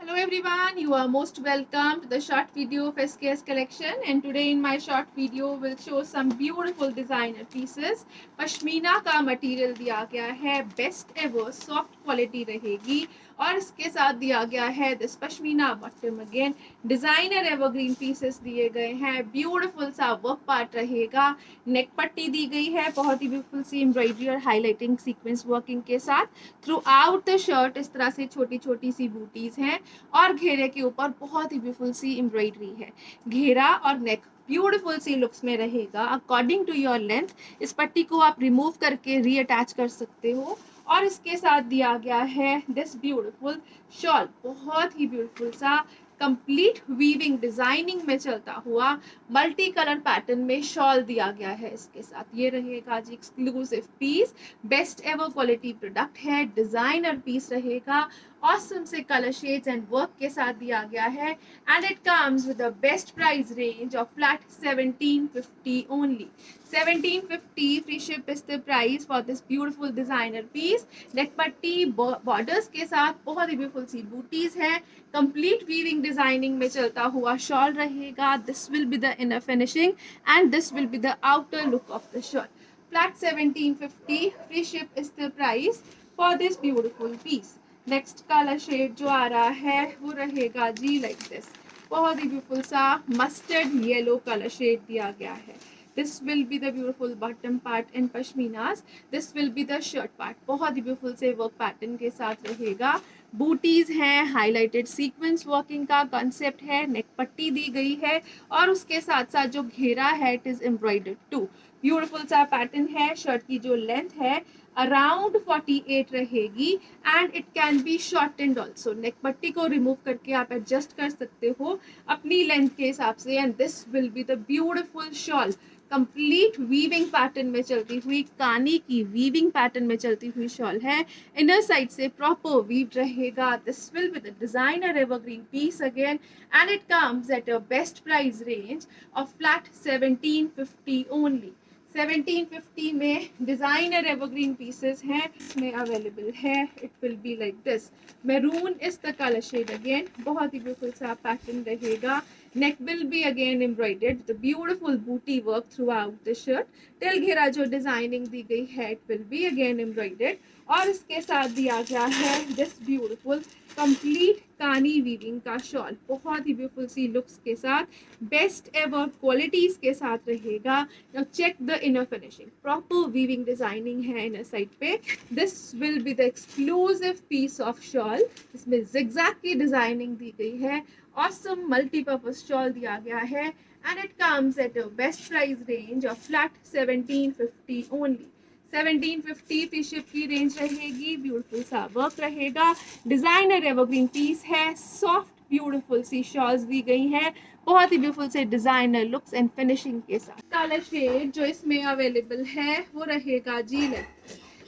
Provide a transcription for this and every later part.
Hello everyone, you are most welcome to the short video of SKS collection, and today in my short video will show some beautiful designer pieces. Pashmina का material दिया गया है, best ever soft quality रहेगी और इसके साथ दिया गया है this pashmina bottom. Again designer evergreen pieces दिए गए हैं, ब्यूटीफुल सा वर्क पार्ट रहेगा, नेक पट्टी दी गई है बहुत ही ब्यूटीफुल सी एम्ब्रॉयडरी और हाईलाइटिंग सीक्वेंस वर्किंग के साथ। थ्रू आउट द शर्ट इस तरह से छोटी छोटी सी बूटीज हैं और घेरे के ऊपर बहुत ही ब्यूटीफुल सी एम्ब्रॉयडरी है। घेरा और नेक ब्यूटीफुल सी लुक्स में रहेगा अकॉर्डिंग टू योर लेंथ। इस पट्टी को आप रिमूव करके रीअटैच कर सकते हो और इसके साथ दिया गया है दिस ब्यूटीफुल शॉल, बहुत ही ब्यूटीफुल सा कंप्लीट वीविंग डिजाइनिंग में चलता हुआ मल्टी कलर पैटर्न में शॉल दिया गया है। इसके साथ ये रहेगा जी exclusive piece, best ever quality product है, डिजाइनर पीस रहेगा, ऑसम से कलर शेड्स एंड वर्क के साथ दिया गया है and it comes with the best price range of flat 1750 only. 1750 free ship is the price for this beautiful designer piece. नेक पट्टी borders के साथ बहुत ही ब्यूटीफुल सी बूटीज है, कंप्लीट वीविंग डिजाइनिंग में चलता हुआ शॉल रहेगा। This will be the inner finishing and this will be the outer look of the shawl. Flat 1750 free ship is the price for this beautiful piece. Next colour shade जो आ रहा है वो रहेगा जी लाइक दिस, बहुत ही beautiful सा मस्टर्ड येलो कलर शेड दिया गया है। This will be the beautiful bottom part in pashminas, this will be the shirt part, बहुत ही ब्यूटीफुल से वर्क पैटर्न के साथ रहेगा। बूटीज हैं, हाईलाइटेड सीक्वेंस वर्किंग का कॉन्सेप्ट है, नेक पट्टी दी गई है और उसके साथ साथ जो घेरा है it is embroidered too. Beautiful सा पैटर्न है। शर्ट की जो लेंथ है अराउंड 48 रहेगी and it can be shortened also. Neck पट्टी को रिमूव करके आप एडजस्ट कर सकते हो अपनी लेंथ के हिसाब से and this will be the beautiful shawl, complete weaving pattern में चलती हुई, कानी की वीविंग पैटर्न में चलती हुई शॉल है। इनर साइड से प्रॉपर वीव रहेगा। This will be the designer evergreen piece again and it comes at a best price range of flat 1750 only. 1750 में डिजाइनर एवरग्रीन पीसेस हैं, इसमें अवेलेबल है। It will be like this, maroon is the colour shade again, बहुत ही beautiful सा pattern रहेगा। Neck will be again embroidered the beautiful बूटी work throughout the shirt. Till घेरा जो डिजाइनिंग दी गई है it will be again embroidered और इसके साथ दिया गया है दिस ब्यूटीफुल कंप्लीट कानी वीविंग का शॉल, बहुत ही ब्यूटीफुल सी लुक्स के साथ, बेस्ट एवर क्वालिटीज के साथ रहेगा। Now check the inner finishing, proper weaving designing है इनर साइड पे। This will be the exclusive piece of shawl, इसमें जिगजैग की डिजाइनिंग दी गई है, ऑसम मल्टीपर्पज शॉल दिया गया है and it comes at a best price range of flat 1750 only. 1750 free ship की रेंज रहेगी। ब्यूटीफुल सा वर्क रहेगा, डिजाइनर एवरग्रीन पीस है, सॉफ्ट ब्यूटीफुल सी शॉल्स दी गई हैं, बहुत ही ब्यूटीफुल से डिजाइनर लुक्स एंड फिनिशिंग के साथ। कलर शेड जो इसमें अवेलेबल है वो रहेगा जी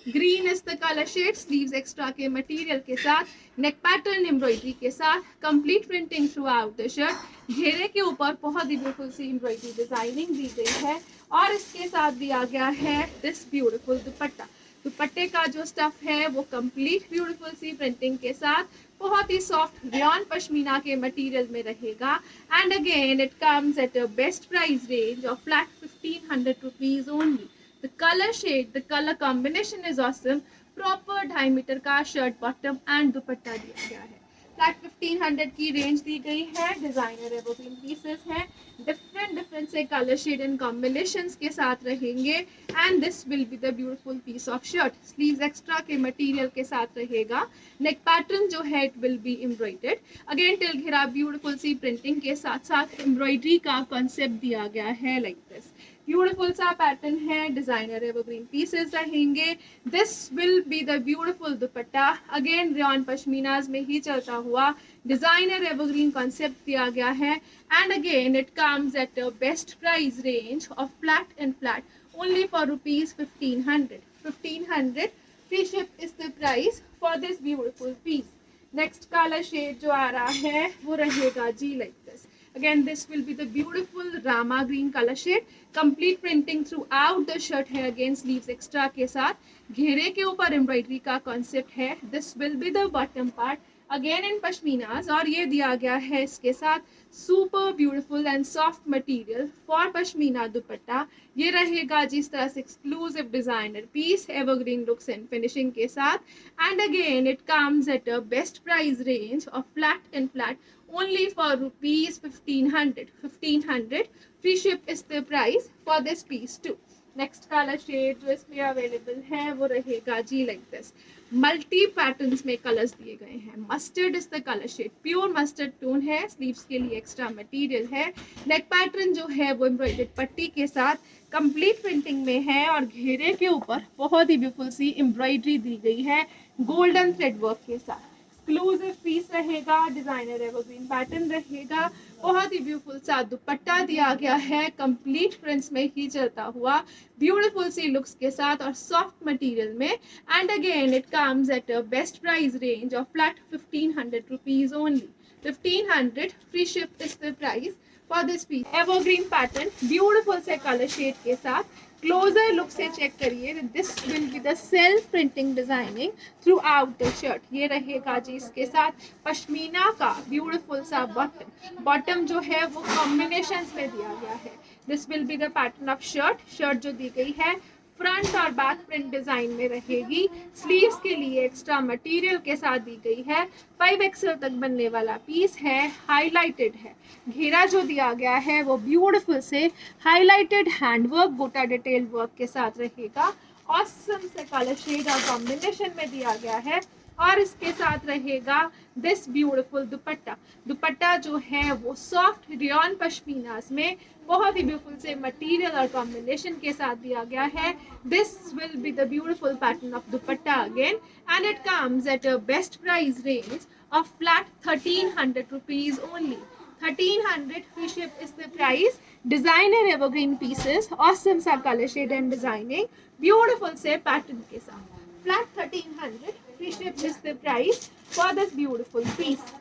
green is the colour shade, sleeves extra के मटेरियल के साथ, नेक पैटर्न एम्ब्रॉयडरी के साथ, complete printing throughout the shirt. घेरे के ऊपर बहुत ही ब्यूटीफुल सी एम्ब्रॉयडरी डिजाइनिंग दी गई है और इसके साथ दिया गया है दिस ब्यूटीफुल दुपट्टा। दुपट्टे का जो स्टफ है वो कंप्लीट ब्यूटीफुल सी प्रिंटिंग के साथ, बहुत ही सॉफ्ट रेयॉन पश्मीना के मटेरियल में रहेगा and again it comes at a best price range of flat 1500 rupees only. The color shade, the color combination is awesome. Proper 2.5 metre का शर्ट बॉटम एंड दुपट्टा दिया गया है। फ्लैट 1500 की रेंज दी गई है। डिजाइनर एवरग्रीन पीसेस हैं, different से कलर शेड एंड कॉम्बिनेशंस के साथ रहेंगे and this will be the beautiful piece of shirt. Sleeves extra के मटेरियल के साथ रहेगा। नेक पैटर्न जो है it will be embroidered again till घेरा, ब्यूटीफुल सी प्रिंटिंग के साथ साथ एम्ब्रॉयडरी का कॉन्सेप्ट दिया गया है लाइक दिस। ब्यूटीफुल सा पैटर्न है, डिजाइनर एवरग्रीन पीसेस रहेंगे। This will be the beautiful dupatta, again rayon पश्मीनाज में ही चलता हुआ डिजाइनर एवरग्रीन कॉन्सेप्ट दिया गया है and again it comes at a best price range of flat and flat only for rupees 1500। 1500 free ship is the price for this beautiful piece. Next colour shade जो आ रहा है वो रहेगा जी like this. Again, this will be the beautiful Rama green color shade. Complete printing throughout the shirt है, again sleeves extra के साथ, घेरे के ऊपर एम्ब्रॉयडरी का कॉन्सेप्ट है। This will be the bottom part again in pashminas, और ये दिया गया है इसके साथ super beautiful and soft material for pashmina dupatta. ये रहेगा जिस तरह से exclusive designer piece evergreen looks and finishing के साथ। And again it comes at a best price range of flat and flat only for rupees 1500 free ship is the price for this piece too। Next colour shade जो इसमें available है वो रहेगा जी like this. Multi patterns में colours दिए गए हैं। Mustard is the colour shade, pure mustard tone है। स्लीव्स के लिए एक्स्ट्रा मटेरियल है। नेक पैटर्न जो है वो एम्ब्रॉयडर्ड पट्टी के साथ कंप्लीट प्रिंटिंग में है और घेरे के ऊपर बहुत ही ब्यूटीफुल सी एम्ब्रॉयडरी दी गई है गोल्डन थ्रेड वर्क के साथ। एक्सक्लूसिव पीस रहेगा, डिजाइनर एवरग्रीन पैटर्न रहेगा। बहुत ही ब्यूटीफुल सा दुपट्टा दिया गया है कंप्लीट प्रिंट्स में ही चलता हुआ ब्यूटीफुल सी लुक्स के साथ और सॉफ्ट मटेरियल में। And again it comes at a best price range of flat 1500 rupees only. 1500 free ship is the price for this piece. Evergreen pattern beautiful से कलर शेड के साथ। क्लोजर लुक से check करिए। This will be the self printing designing throughout the shirt. ये रहेगा जी इसके साथ पश्मीना का ब्यूटीफुल सा बॉटम। बॉटम जो है वो कॉम्बिनेशन में दिया गया है। This will be the pattern of shirt. Shirt जो दी गई है फ्रंट और बैक प्रिंट डिजाइन में रहेगी। स्लीव्स के लिए एक्स्ट्रा मटेरियल के साथ दी गई है। 5XL तक बनने वाला पीस है, हाईलाइटेड है। घेरा जो दिया गया है वो ब्यूटीफुल से हाईलाइटेड हैंडवर्क गोटा डिटेल वर्क के साथ रहेगा। ऑसम से कलर शेड और कॉम्बिनेशन में दिया गया है। और इसके साथ रहेगा दिस ब्यूटीफुल दुपट्टा। दुपट्टा जो है वो सॉफ्ट रियॉन पश्मीनास में बहुत ही ब्यूटीफुल से मटेरियल और कॉम्बिनेशन के साथ दिया गया है। This will be the beautiful pattern of dupatta again and it comes at a best price range of flat 1300 rupees only. 1300 free ship is the price। designer evergreen pieces, awesome सा color shade and designing, beautiful से pattern के साथ। flat 1300 free ship is the price for this beautiful piece।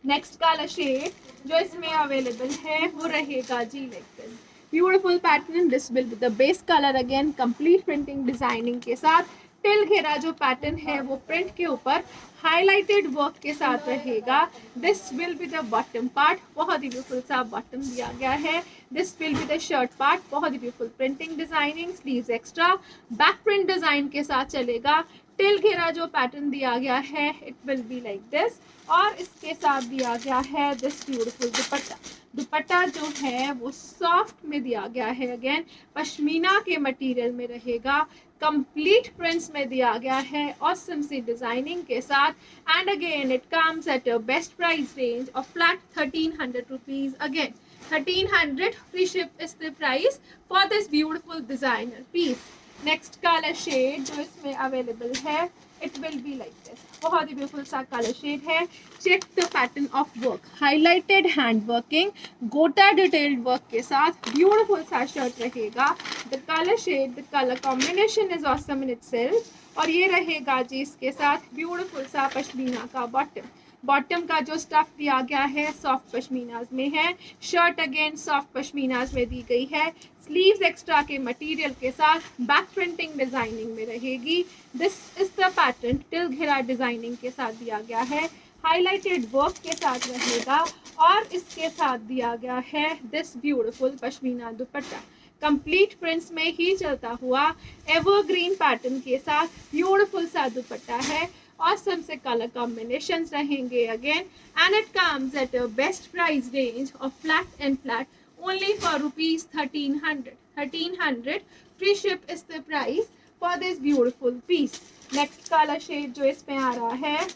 next color shade जो इसमें available है वो रहेगा जी like this। beautiful pattern, this will be the base color again, complete printing designing के साथ। टिल घेरा जो पैटर्न है वो प्रिंट के ऊपर हाईलाइटेड वर्क के साथ रहेगा। This will be the bottom part. बहुत ही ब्यूटीफुल सा बॉटम दिया गया है। This will be the shirt part. बहुत ही beautiful printing designing, sleeves extra, back print design के साथ चलेगा। टिल घेरा जो पैटर्न दिया गया है it will be like this. और इसके साथ दिया गया है दिस ब्यूटीफुल दुपट्टा। दुपट्टा जो है वो सॉफ्ट में दिया गया है, अगेन पश्मीना के मटेरियल में रहेगा। कंप्लीट प्रिंट्स में दिया गया है ऑसम सी डिजाइनिंग के साथ। And again it comes at a best price range of flat 1300 rupees. Again 1300 free ship is the price for this beautiful designer piece. Next colour shade जो इसमें अवेलेबल है it will be like this. बहुत ही beautiful सा colour shade है। Check the pattern of work, highlighted hand working, गोटा detailed work के साथ ब्यूटीफुल सा शर्ट रहेगा। The colour shade, the colour combination is awesome in itself. और ये रहेगा जी इसके साथ ब्यूटीफुल सा पश्मीना का बॉटम। बॉटम का जो स्टफ दिया गया है सॉफ्ट पश्मीनाज में है। शर्ट अगेन सॉफ्ट पश्मीनाज में दी गई है। स्लीव्स एक्स्ट्रा के मटेरियल के साथ बैक प्रिंटिंग डिजाइनिंग में रहेगी। This is the pattern. Till घेरा डिजाइनिंग के साथ दिया गया है। हाईलाइटेड वर्क के साथ रहेगा और इसके साथ दिया गया है this beautiful pashmina dupatta. Complete prints में ही चलता हुआ एवरग्रीन पैटर्न के साथ ब्यूटीफुल सा दुपट्टा है। awesome से कलर कॉम्बिनेशंस रहेंगे again and it comes at a best price range of flat and flat only for rupees 1300। 1300 free ship is the price for this beautiful piece। next color shade जो इसमें आ रहा है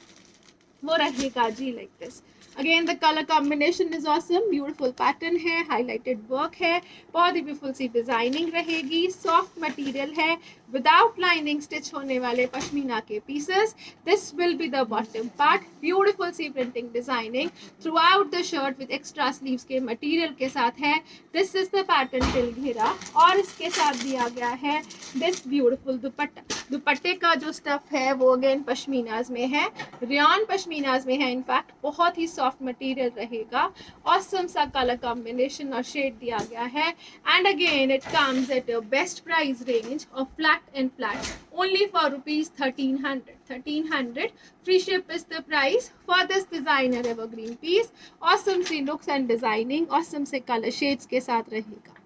वो रहेगा जी like this। Again the colour combination is awesome. Beautiful pattern है, highlighted work है, बहुत ही ब्यूटीफुल सी डिजाइनिंग रहेगी। सॉफ्ट मटेरियल है, विदाउट लाइनिंग स्टिच होने वाले पश्मीना के pieces. This will be the bottom part. Beautiful सी printing designing throughout the shirt with extra sleeves के मटेरियल के साथ है। This is the pattern till घेरा और इसके साथ दिया गया है दिस ब्यूटीफुल दुपट्टा। दुपट्टे का जो स्टफ है वो अगेन पश्मीनाज में है। रियॉन पश्मीना पश्मीनाज में है इनफैक्ट, बहुत ही सॉफ्ट मटेरियल रहेगा, ऑसम सा कलर कॉम्बिनेशन और शेड दिया गया है, and again it comes at a best price range of flat and flat only for rupees 1300. Free ship is the price for this designer evergreen piece. Awesome सी looks and designing, awesome से color shades के साथ रहेगा.